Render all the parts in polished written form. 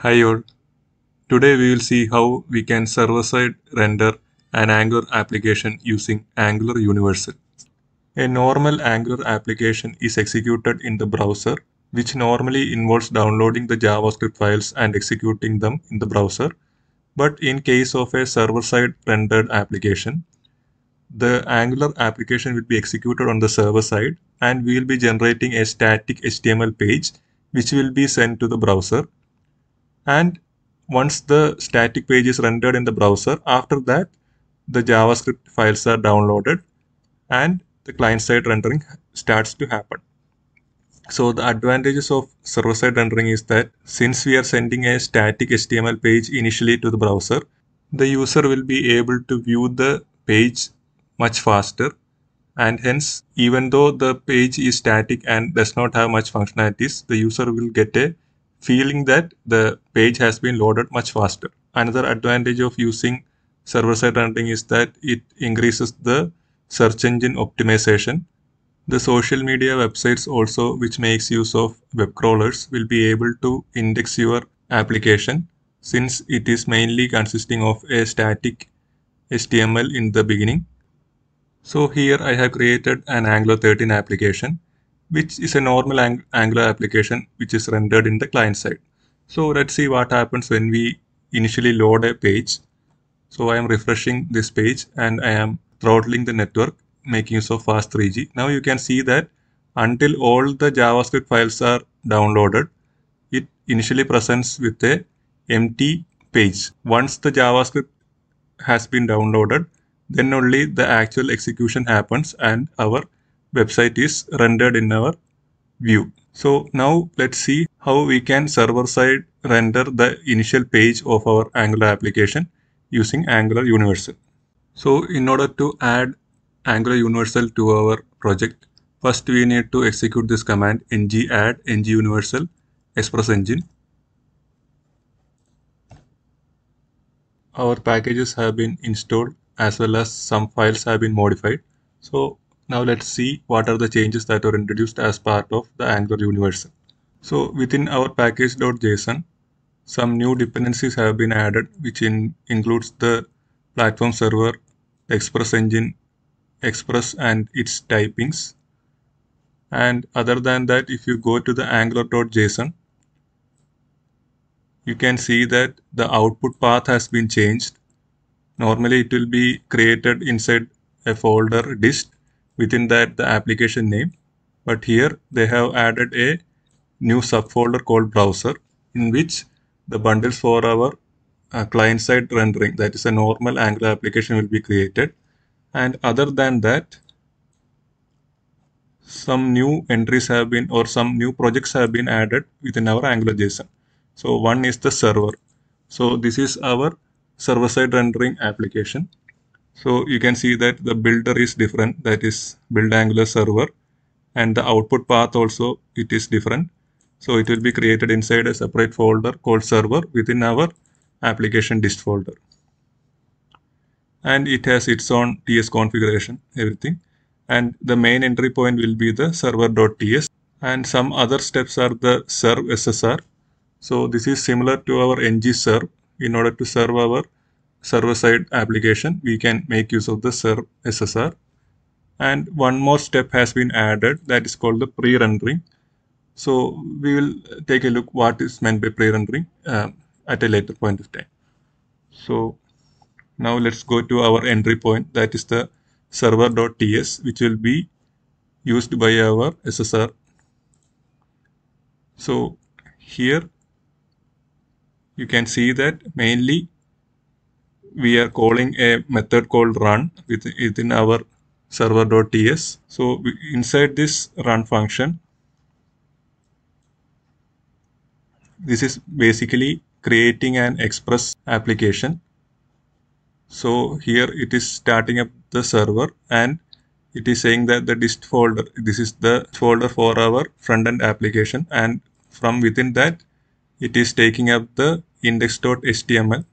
Hi all. Today we will see how we can server-side render an Angular application using Angular Universal. A normal Angular application is executed in the browser, which normally involves downloading the JavaScript files and executing them in the browser. But in case of a server-side rendered application, the Angular application will be executed on the server side and we will be generating a static HTML page which will be sent to the browser. And once the static page is rendered in the browser, after that, the JavaScript files are downloaded and the client-side rendering starts to happen. So the advantages of server-side rendering is that since we are sending a static HTML page initially to the browser, the user will be able to view the page much faster, and hence even though the page is static and does not have much functionalities, the user will get a feeling that the page has been loaded much faster. Another advantage of using server-side rendering is that it increases the search engine optimization. The social media websites also, which makes use of web crawlers, will be able to index your application since it is mainly consisting of a static HTML in the beginning. So here I have created an Angular 13 application, which is a normal Angular application which is rendered in the client side. So let's see what happens when we initially load a page. So I am refreshing this page and I am throttling the network, making use of fast 3G. Now you can see that until all the JavaScript files are downloaded, it initially presents with a empty page. Once the JavaScript has been downloaded, then only the actual execution happens and our website is rendered in our view. So now let's see how we can server-side render the initial page of our Angular application using Angular Universal. So in order to add Angular Universal to our project, first we need to execute this command ng add ng universal express engine. Our packages have been installed as well as some files have been modified. So now let's see what are the changes that were introduced as part of the Angular Universal. So within our package.json, some new dependencies have been added, which includes the platform server, Express engine, Express and its typings. And other than that, if you go to the angular.json, you can see that the output path has been changed. Normally it will be created inside a folder dist, within that the application name, but here they have added a new subfolder called browser, in which the bundles for our client-side rendering, that is a normal Angular application, will be created. And other than that, some new entries have been, or some new projects have been added within our Angular JSON. So one is the server. So this is our server-side rendering application. So you can see that the builder is different, that is build Angular server, and the output path also it is different. So it will be created inside a separate folder called server within our application dist folder. And it has its own TS configuration, everything. And the main entry point will be the server.ts. And some other steps are the serve SSR. So this is similar to our ng serve. In order to serve our server-side application, we can make use of the serve SSR. And one more step has been added, that is called the pre-rendering. So we will take a look what is meant by pre-rendering at a later point of time. So now let's go to our entry point, that is the server.ts, which will be used by our SSR. So here you can see that mainly we are calling a method called run within our server.ts. So inside this run function, this is basically creating an Express application. So here it is starting up the server and it is saying that the dist folder, this is the folder for our front-end application, and from within that it is taking up the index.html.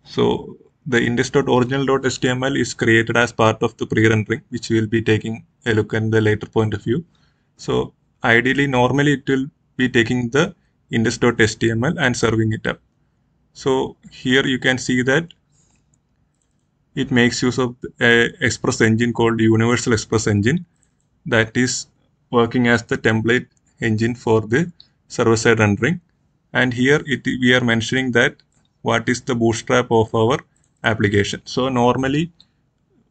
So the index.original.html is created as part of the pre-rendering, which we will be taking a look at the later point of view. So ideally, normally it will be taking the index.html and serving it up. So here you can see that it makes use of a Express engine called Universal Express Engine that is working as the template engine for the server-side rendering. And here we are mentioning that what is the bootstrap of our application. So normally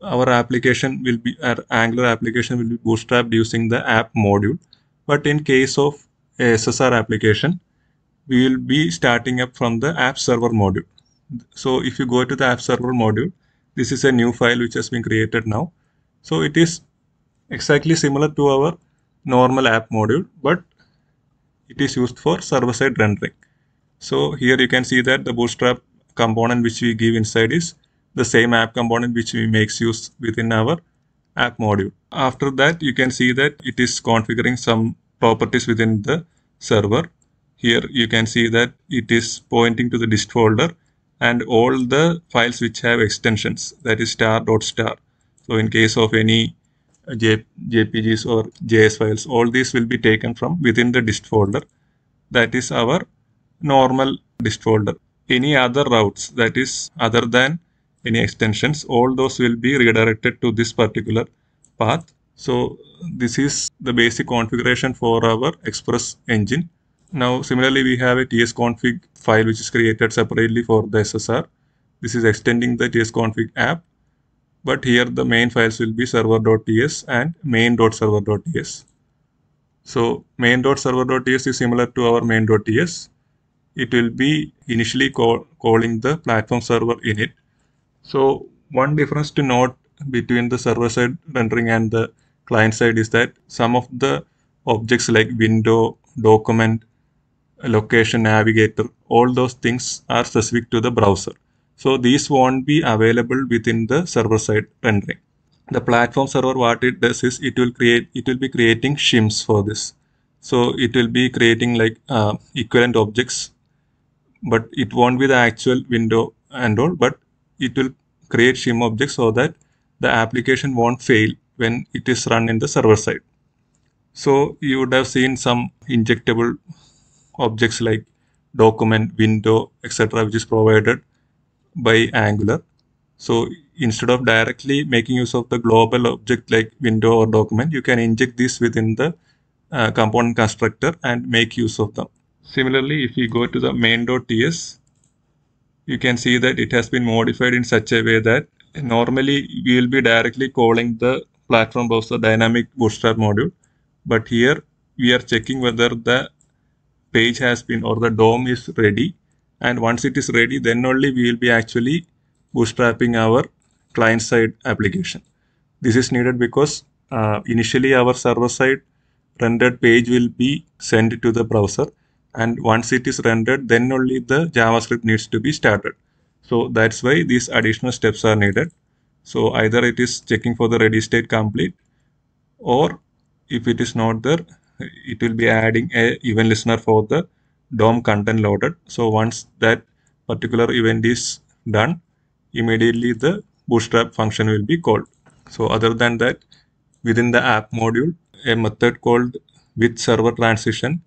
our Angular application will be bootstrapped using the app module. But in case of a SSR application, we will be starting up from the app server module. So if you go to the app server module, this is a new file which has been created now. So it is exactly similar to our normal app module, but it is used for server-side rendering. So here you can see that the bootstrap component which we give inside is the same app component which we makes use within our app module. After that, you can see that it is configuring some properties within the server. Here you can see that it is pointing to the dist folder and all the files which have extensions, that is star.star. So in case of any JPGs or JS files, all these will be taken from within the dist folder. That is our normal dist folder. Any other routes, that is other than any extensions, all those will be redirected to this particular path. So this is the basic configuration for our Express engine. Now similarly we have a tsconfig file which is created separately for the SSR. This is extending the tsconfig app, but here the main files will be server.ts and main.server.ts. So main.server.ts is similar to our main.ts. It will be initially calling the platform server init. So one difference to note between the server-side rendering and the client-side is that some of the objects like window, document, location, navigator, all those things are specific to the browser. So these won't be available within the server-side rendering. The platform server, what it does is it will be creating shims for this. So it will be creating like equivalent objects, but it won't be the actual window and all, but it will create shim objects so that the application won't fail when it is run in the server side. So you would have seen some injectable objects like document, window, etc., which is provided by Angular. So instead of directly making use of the global object like window or document, you can inject this within the component constructor and make use of them. Similarly, if you go to the main.ts, you can see that it has been modified in such a way that normally we will be directly calling the platform browser dynamic bootstrap module, but here we are checking whether the page has been or the DOM is ready, and once it is ready, then only we will be actually bootstrapping our client-side application. This is needed because initially our server-side rendered page will be sent to the browser, and once it is rendered, then only the JavaScript needs to be started. So that's why these additional steps are needed. So either it is checking for the ready state complete, or if it is not there, it will be adding a event listener for the DOM content loaded. So once that particular event is done, immediately the bootstrap function will be called. So other than that, within the app module, a method called with server transition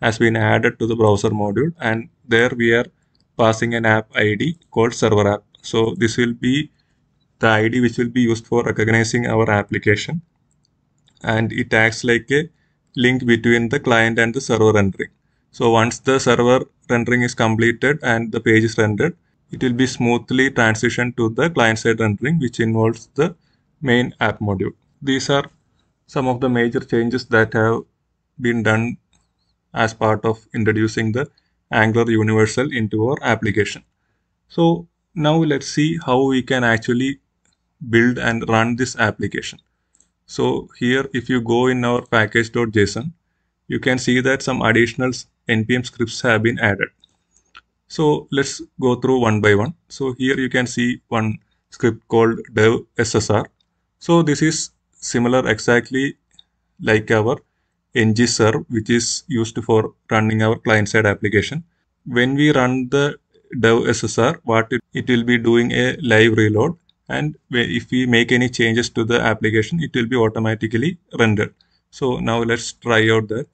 has been added to the browser module, and there we are passing an app ID called server app. So this will be the ID which will be used for recognizing our application, and it acts like a link between the client and the server rendering. So once the server rendering is completed and the page is rendered, it will be smoothly transitioned to the client-side rendering, which involves the main app module. These are some of the major changes that have been done as part of introducing the Angular Universal into our application. So now let's see how we can actually build and run this application. So here, if you go in our package.json, you can see that some additional npm scripts have been added. So let's go through one by one. So here you can see one script called dev ssr. So this is similar exactly like our ngserve, which is used for running our client-side application. When we run the dev ssr, it will be doing a live reload, and if we make any changes to the application, it will be automatically rendered. So now let's try out that.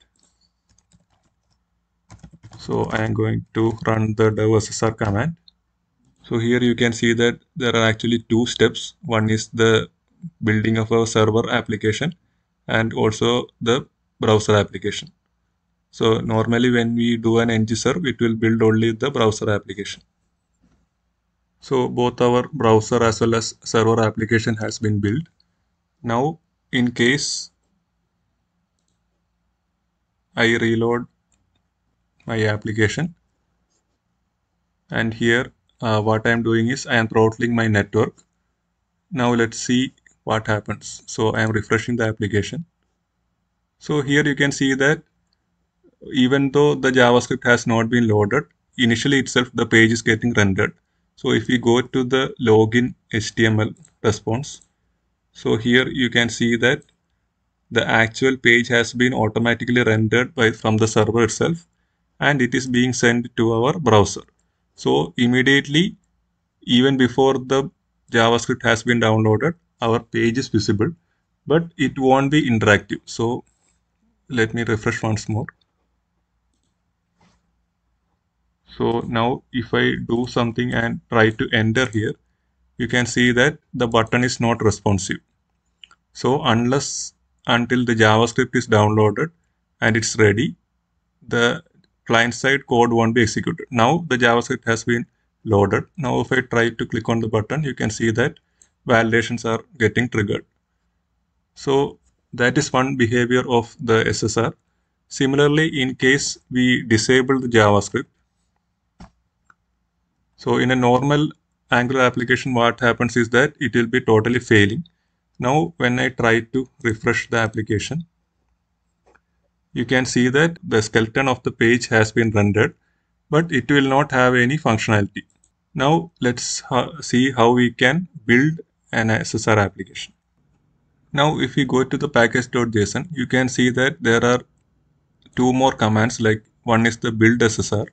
So I am going to run the dev SSR command. So here you can see that there are actually two steps. One is the building of a server application and also the browser application. So normally when we do an ng-serve, it will build only the browser application. So both our browser as well as server application has been built. Now in case I reload my application, and here what I am doing is I am throttling my network. Now let's see what happens. So I am refreshing the application. So here you can see that even though the JavaScript has not been loaded, initially itself the page is getting rendered. So if we go to the login HTML response, so here you can see that the actual page has been automatically rendered from the server itself, and it is being sent to our browser. So immediately, even before the JavaScript has been downloaded, our page is visible, but it won't be interactive. So let me refresh once more. So now if I do something and try to enter here, you can see that the button is not responsive. So until the JavaScript is downloaded and it's ready, the client side code won't be executed. Now the JavaScript has been loaded. Now if I try to click on the button, you can see that validations are getting triggered. So that is one behavior of the SSR. Similarly, in case we disable the JavaScript, so in a normal Angular application, what happens is that it will be totally failing. Now, when I try to refresh the application, you can see that the skeleton of the page has been rendered, but it will not have any functionality. Now, let's see how we can build an SSR application. Now, if we go to the package.json, you can see that there are two more commands, like one is the build SSR.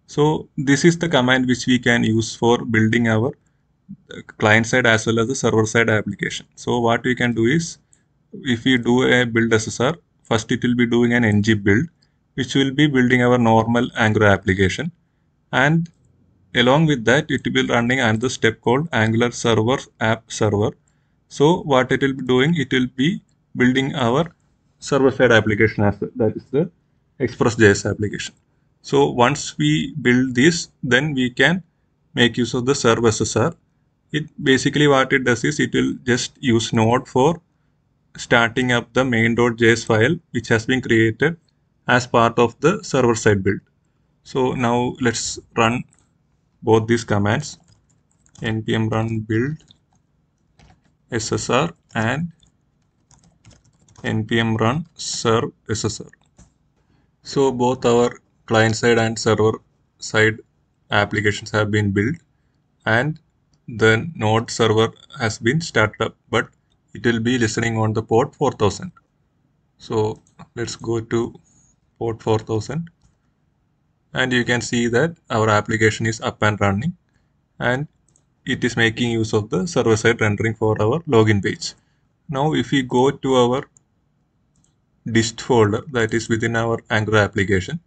So this is the command which we can use for building our client side as well as the server side application. So what we can do is, if we do a build SSR, first it will be doing an ng build, which will be building our normal Angular application. And along with that, it will be running another step called Angular server app server. So what it will be doing, it will be building our server side application as well. That is the Express.js application. So once we build this, then we can make use of the serve SSR. It basically what it does is it will just use Node for starting up the main.js file which has been created as part of the server side build. So now let's run both these commands, npm run build SSR and npm run serve SSR. So both our client side and server side applications have been built, and the node server has been started up, but it will be listening on the port 4000. So let's go to port 4000, and you can see that our application is up and running, and it is making use of the server side rendering for our login page. Now if we go to our dist folder that is within our Angular application,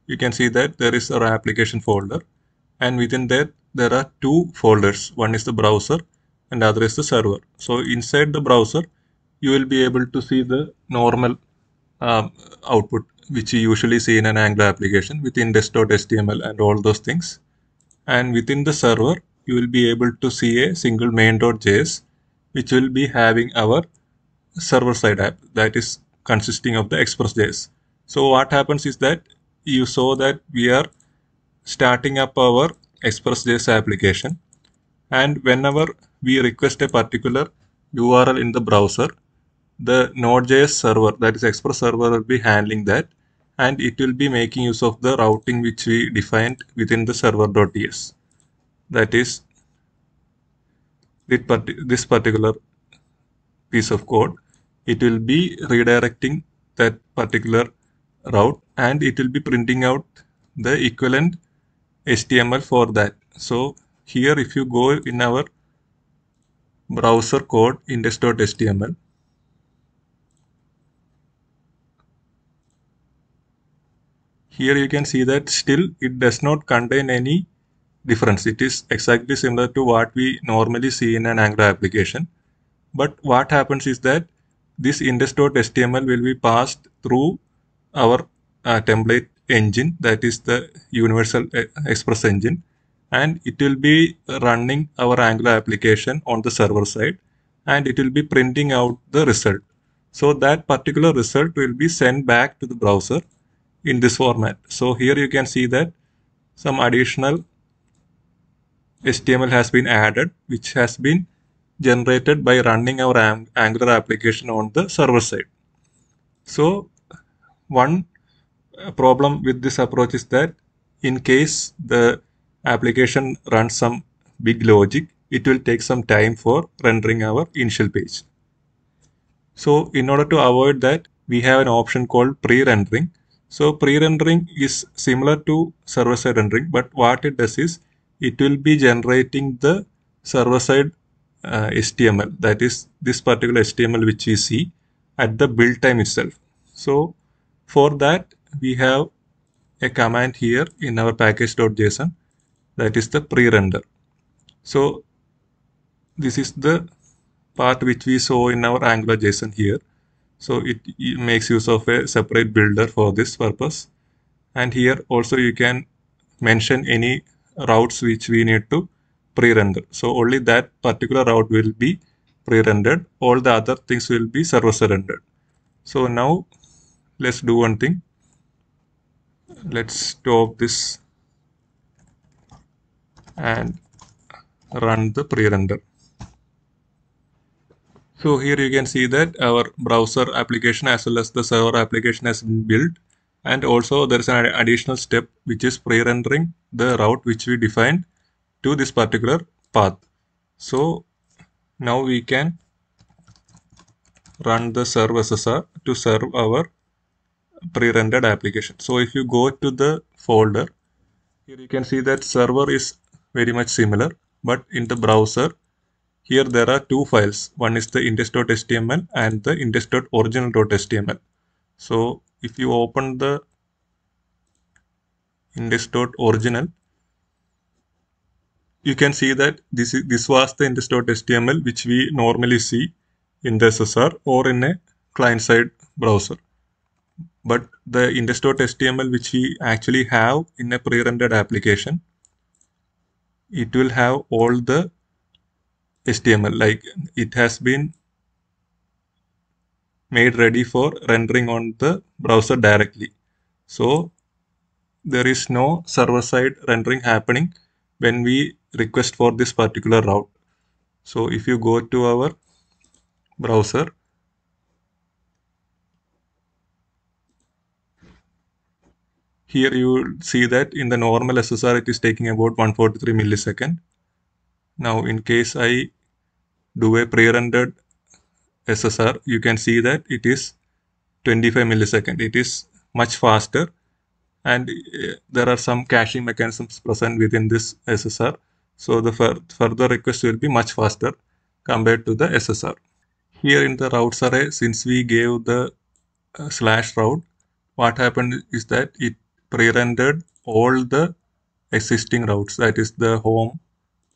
you can see that there is our application folder, and within that there are two folders. One is the browser and the other is the server. So inside the browser, you will be able to see the normal output which you usually see in an Angular application with index.html and all those things. And within the server, you will be able to see a single main.js which will be having our server side app that is consisting of the Express.js. So what happens is that you saw that we are starting up our Express.js application, and whenever we request a particular URL in the browser, the Node.js server, that is Express server, will be handling that, and it will be making use of the routing which we defined within the server.ts. That is this particular piece of code. It will be redirecting that particular route, and it will be printing out the equivalent HTML for that. So here if you go in our browser code index.html, here you can see that still it does not contain any difference. It is exactly similar to what we normally see in an Angular application. But what happens is that this index.html will be passed through our template engine, that is the Universal Express engine, and it will be running our Angular application on the server side, and it will be printing out the result. So that particular result will be sent back to the browser in this format. So here you can see that some additional HTML has been added, which has been generated by running our Angular application on the server side. So one problem with this approach is that in case the application runs some big logic, it will take some time for rendering our initial page. So in order to avoid that, we have an option called pre-rendering. So pre-rendering is similar to server-side rendering, but what it does is it will be generating the server-side HTML, that is this particular HTML which we see at the build time itself. So for that, we have a command here in our package.json, that is the pre-render. So this is the part which we saw in our Angular JSON here. So it makes use of a separate builder for this purpose. And here also you can mention any routes which we need to pre-render. So only that particular route will be pre-rendered. All the other things will be server-side rendered. So now let's do one thing. Let's stop this and run the pre-render. So here you can see that our browser application as well as the server application has been built, and also there is an additional step which is pre-rendering the route which we defined to this particular path. So now we can run the serve SSR to serve our pre-rendered application. So if you go to the folder, here you can see that server is very much similar, but in the browser here there are two files. One is the index.html and the index.original.html. So if you open the index.original, you can see that this was the index.html which we normally see in the SSR or in a client-side browser. But the index.html which we actually have in a pre-rendered application, it will have all the HTML, like it has been made ready for rendering on the browser directly. So there is no server-side rendering happening when we request for this particular route. So if you go to our browser, here you will see that in the normal SSR it is taking about 143 millisecond. Now in case I do a pre-rendered SSR, you can see that it is 25 millisecond. It is much faster, and there are some caching mechanisms present within this SSR. So the further request will be much faster compared to the SSR. Here in the routes array, since we gave the slash route, what happened is that it pre-rendered all the existing routes, that is the home,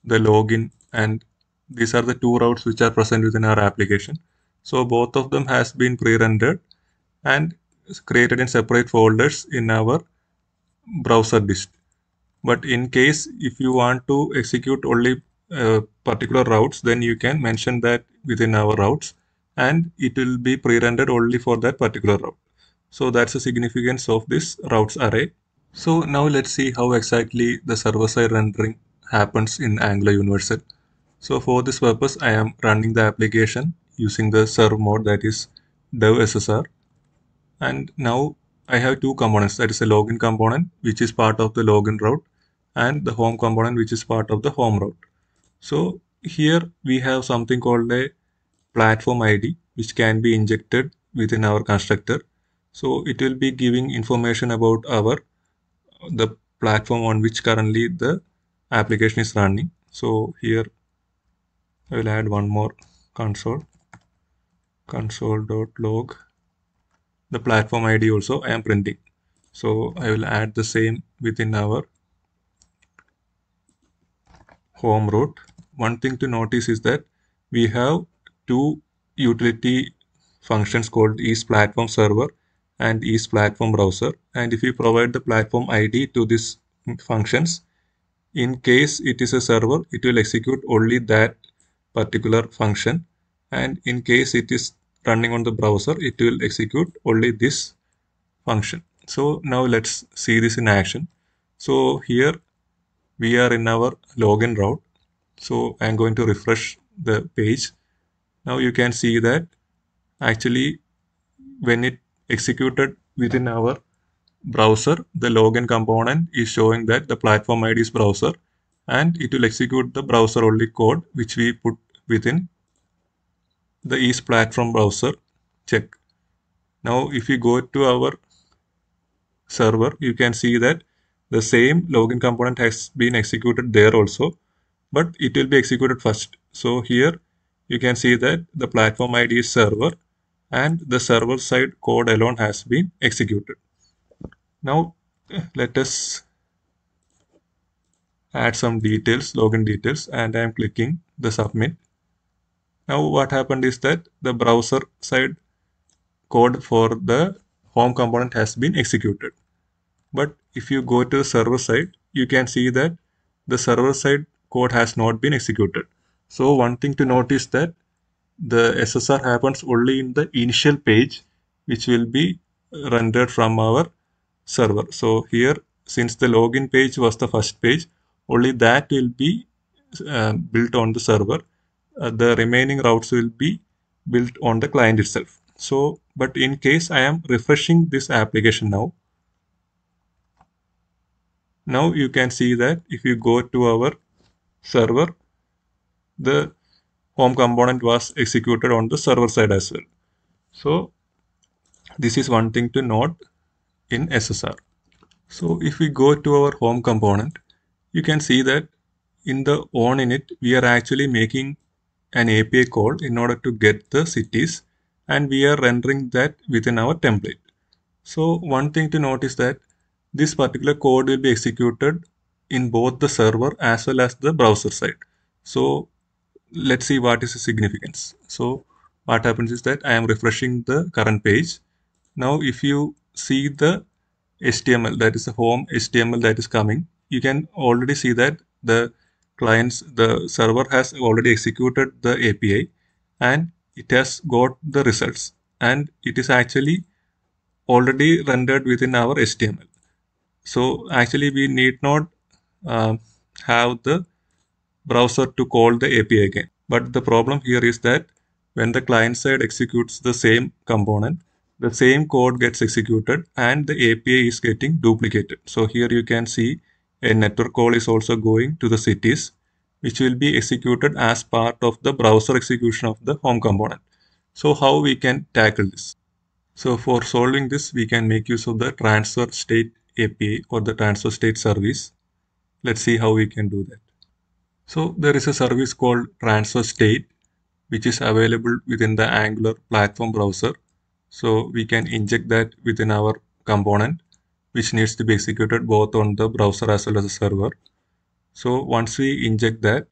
the login, and these are the two routes which are present within our application. So both of them has been pre-rendered and created in separate folders in our browser disk. But in case if you want to execute only particular routes, then you can mention that within our routes and it will be pre-rendered only for that particular route. So that's the significance of this routes array. So now let's see how exactly the server-side rendering happens in Angular Universal. So for this purpose, I am running the application using the serve mode, that is dev SSR. And now I have two components, that is a login component which is part of the login route and the home component which is part of the home route. So here we have something called a platform ID which can be injected within our constructor. So it will be giving information about the platform on which currently the application is running. So here I will add one more console.log. The platform ID also I am printing. So I will add the same within our home route. One thing to notice is that we have two utility functions called EastPlatform Server and EastPlatform Browser. And if we provide the platform ID to these functions, in case it is a server, it will execute only that particular function. And in case it is running on the browser, it will execute only this function. So now let's see this in action. So here we are in our login route. So I'm going to refresh the page. Now you can see that actually when it executed within our browser, the login component is showing that the platform ID is browser, and it will execute the browser only code which we put within the East platform browser check. Now if you go to our server, you can see that the same login component has been executed there also, but it will be executed first. So here you can see that the platform ID is server and the server side code alone has been executed. Now let us add some details, login details, and I am clicking the submit. Now what happened is that the browser side code for the home component has been executed. But if you go to the server side, you can see that the server side code has not been executed. So one thing to note is that the SSR happens only in the initial page, which will be rendered from our server. So here, since the login page was the first page, only that will be built on the server. The remaining routes will be built on the client itself. So, but in case I am refreshing this application now you can see that if you go to our server, the home component was executed on the server side as well. So this is one thing to note in SSR. So if we go to our home component, you can see that in the onInit, we are actually making an API call in order to get the cities, and we are rendering that within our template. So one thing to note is that this particular code will be executed in both the server as well as the browser side. So let's see what is the significance. So what happens is that I am refreshing the current page. Now if you see the HTML, that is the home HTML that is coming, you can already see that the server has already executed the API and it has got the results, and it is actually already rendered within our HTML. So actually we need not uh, have the browser to call the API again. But the problem here is that when the client side executes the same component, the same code gets executed and the API is getting duplicated. So here you can see a network call is also going to the cities, which will be executed as part of the browser execution of the home component. So how we can tackle this? So for solving this, we can make use of the transfer state API or the transfer state service. Let's see how we can do that. So there is a service called transfer state, which is available within the Angular platform browser. So we can inject that within our component, which needs to be executed both on the browser as well as the server. So once we inject that,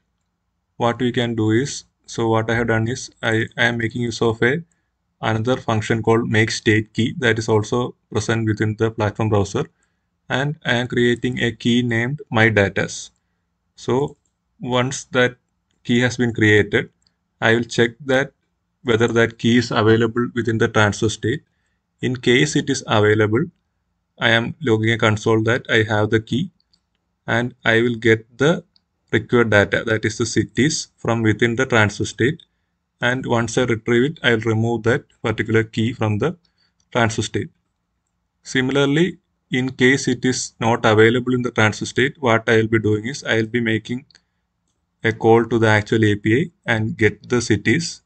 what we can do is, so what I have done is I am making use of another function called make state key that is also present within the platform browser, and I am creating a key named my datas. So once that key has been created, I will check that whether that key is available within the transfer state. In case it is available, I am logging a console that I have the key, and I will get the required data, that is the cities, from within the transfer state. And once I retrieve it, I will remove that particular key from the transfer state. Similarly, in case it is not available in the transfer state, what I will be doing is I will be making a call to the actual API and get the cities.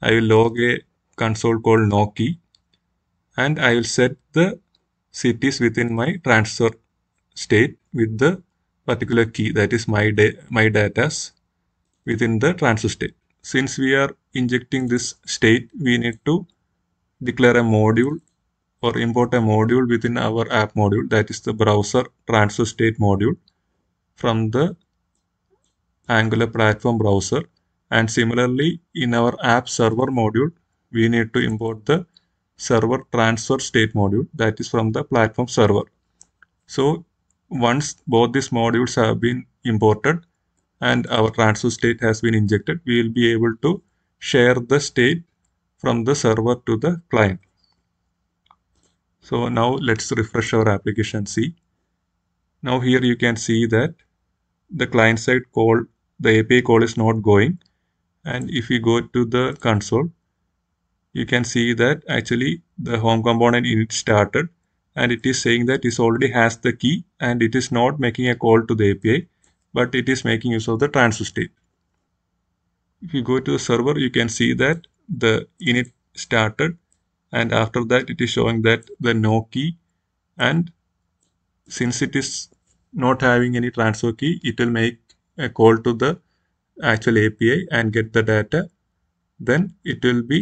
I will log a console called no key, and I will set the cities within my transfer state with the particular key, that is my datas within the transfer state. Since we are injecting this state, we need to declare a module or import a module within our app module, that is the browser transfer state module, from the Angular platform browser. And similarly, in our app server module, we need to import the server transfer state module, that is from the platform server. So once both these modules have been imported and our transfer state has been injected, we will be able to share the state from the server to the client. So now let's refresh our application. See, now here you can see that the client side call, the API call is not going. And if we go to the console, you can see that actually the home component init started, and it is saying that it already has the key and it is not making a call to the API, but it is making use of the transfer state. If you go to the server, you can see that the init started, and after that it is showing that the no key, and since it is not having any transfer key, it will make a call to the actual API and get the data. Then it will be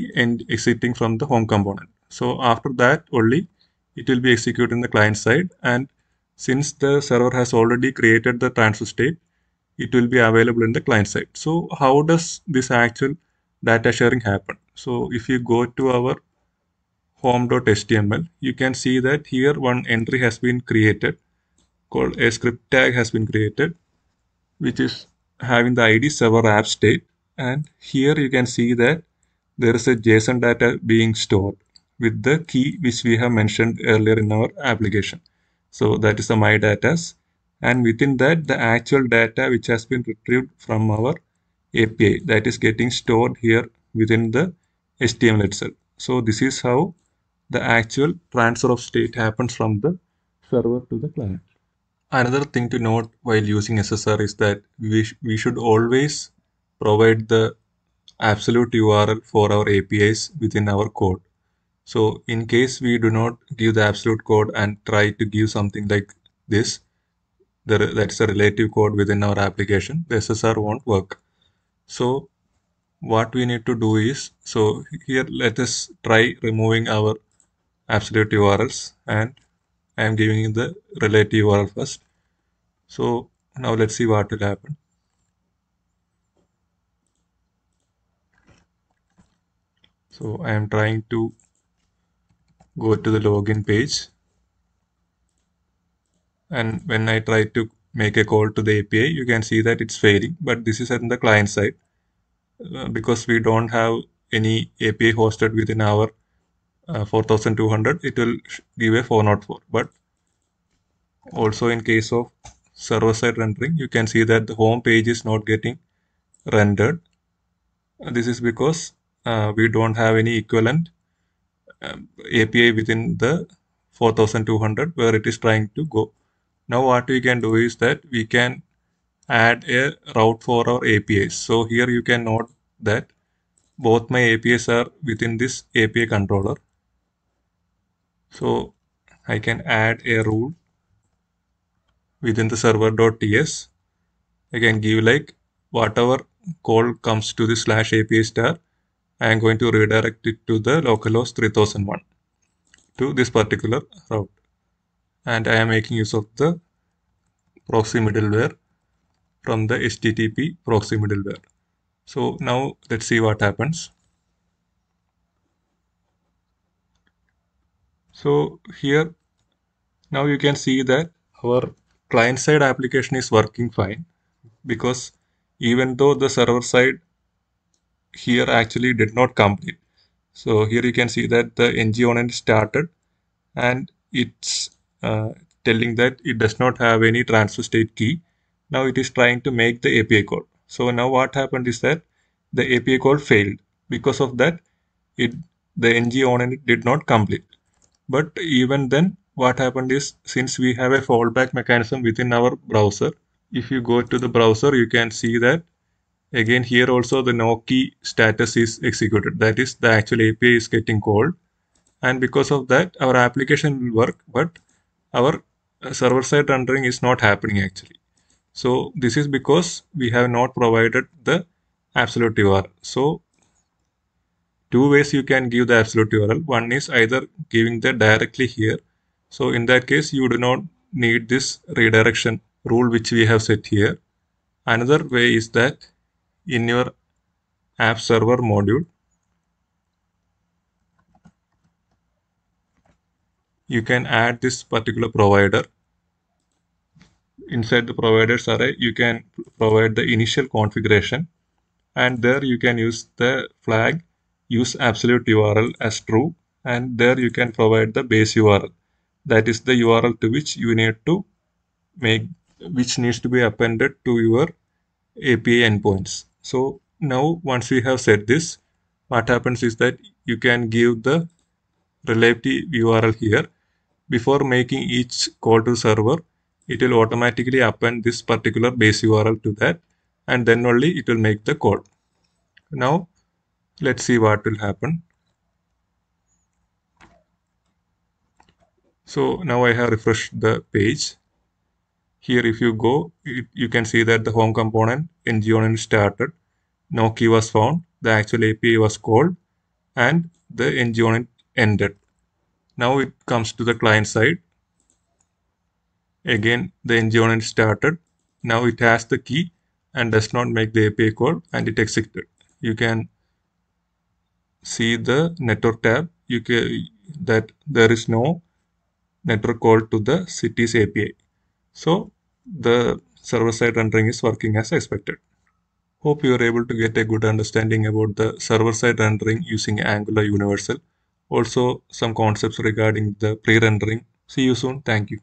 exiting from the home component. So after that only it will be executing the client side, and since the server has already created the transfer state, it will be available in the client side. So how does this actual data sharing happen? So if you go to our home.html, you can see that here one entry has been created called a script tag has been created, which is having the ID server app state. And here you can see that there is a JSON data being stored with the key which we have mentioned earlier in our application. So that is the my datas, and within that the actual data which has been retrieved from our API, that is getting stored here within the HTML itself. So this is how the actual transfer of state happens from the server to the client. Another thing to note while using SSR is that we should always provide the absolute URL for our APIs within our code. So in case we do not give the absolute code and try to give something like this, that's a relative code within our application, the SSR won't work. So what we need to do is, so here let us try removing our absolute URLs, and I am giving you the relative URL first. So now let's see what will happen. So I am trying to go to the login page, and when I try to make a call to the API, you can see that it's failing, but this is on the client side because we don't have any API hosted within our 4200, it will give a 404. But also in case of server-side rendering, you can see that the home page is not getting rendered. This is because we don't have any equivalent API within the 4200 where it is trying to go. Now what we can do is that we can add a route for our APIs. So here you can note that both my APIs are within this API controller. So I can add a rule within the server.ts. I can give like whatever call comes to the /API star, I am going to redirect it to the localhost 3001 to this particular route. And I am making use of the proxy middleware from the HTTP proxy middleware. So now let's see what happens. So here now you can see that our client side application is working fine, because even though the server side here actually did not complete. So here you can see that the ng-on started, and it's telling that it does not have any transfer state key. Now it is trying to make the API call. So now what happened is that the API call failed. Because of that, the ng-on did not complete. But even then, what happened is, since we have a fallback mechanism within our browser, if you go to the browser, you can see that again here also the no key status is executed. That is, the actual API is getting called, and because of that our application will work, but our server-side rendering is not happening actually. So this is because we have not provided the absolute URL. So two ways you can give the absolute URL. One is either giving that directly here. So in that case, you do not need this redirection rule which we have set here. Another way is that in your app server module, you can add this particular provider. Inside the providers array, you can provide the initial configuration, and there you can use the flag use absolute URL as true, and there you can provide the base URL. That is the URL to which you need to make, which needs to be appended to your API endpoints. So now once we have set this, what happens is that you can give the relative URL here. Before making each call to server, it will automatically append this particular base URL to that, and then only it will make the call. Now let's see what will happen. So now I have refreshed the page. Here if you go, you can see that the home component ngOnInt started, no key was found, the actual API was called, and the ngOnInt ended. Now it comes to the client side. Again, the ngOnInt started. Now it has the key and does not make the API call, and it executed. You can see the network tab. You can that there is no network call to the cities API. So the server-side rendering is working as expected. Hope you are able to get a good understanding about the server-side rendering using Angular Universal. Also some concepts regarding the pre-rendering. See you soon. Thank you.